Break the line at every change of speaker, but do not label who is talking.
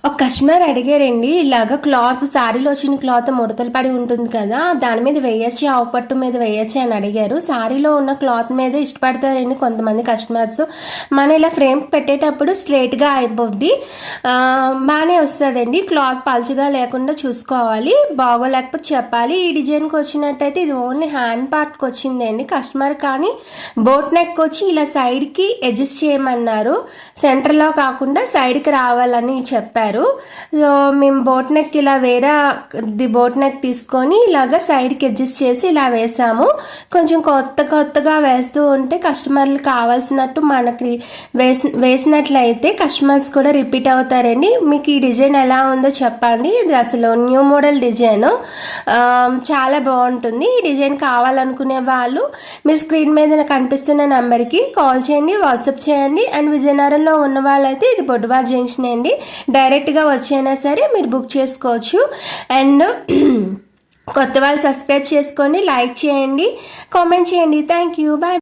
ఒక కస్టమర్ అడిగారండి, ఇలాగ క్లాత్ శారీలో వచ్చిన క్లాత్ ముడతలు పడి ఉంటుంది కదా, దాని మీద వేయచ్చు, ఆవు పట్టు మీద వేయచ్చు అని అడిగారు. శారీలో ఉన్న క్లాత్ మీద ఇష్టపడతారండి కొంతమంది కస్టమర్స్. మనం ఇలా ఫ్రేమ్ పెట్టేటప్పుడు స్ట్రైట్గా అయిపోద్ది, బాగానే వస్తుందండి. క్లాత్ పలుచగా లేకుండా చూసుకోవాలి, బాగోలేకపోతే చెప్పాలి. ఈ డిజైన్కి వచ్చినట్టయితే ఇది ఓన్లీ హ్యాండ్ పార్ట్కి వచ్చిందండి కస్టమర్, కానీ బోట్ నెక్ వచ్చి ఇలా సైడ్కి అడ్జస్ట్ చేయమన్నారు, సెంటర్లో కాకుండా సైడ్కి రావాలని చెప్పారు. సో మేము బోట్ నెక్ ఇలా వేరే బోట్ నెక్ తీసుకొని ఇలాగ సైడ్కి అడ్జస్ట్ చేసి ఇలా వేసాము. కొంచెం కొత్తగా వేస్తూ ఉంటే కస్టమర్లు కావాల్సినట్టు మనకి వేసినట్లయితే కస్టమర్స్ కూడా రిపీట్ అవుతారండి. మీకు ఈ డిజైన్ ఎలా ఉందో చెప్పండి. ఇది అసలు న్యూ మోడల్ డిజైన్, చాలా బాగుంటుంది. ఈ డిజైన్ కావాలనుకునే వాళ్ళు మీరు స్క్రీన్ మీద కనిపిస్తున్న నెంబర్కి కాల్ చేయండి, వాట్సాప్ చేయండి. అండ్ విజయనగరంలో ఉన్న వాళ్ళైతే ఇది బొడ్డువార్ జంక్షన్ అండి, డైరెక్ట్గా వచ్చైనా సరే మీరు బుక్ చేసుకోవచ్చు. అండ్ కొత్త వాళ్ళు సబ్స్క్రైబ్ చేసుకోండి, లైక్ చేయండి, కామెంట్ చేయండి. Thank you, bye.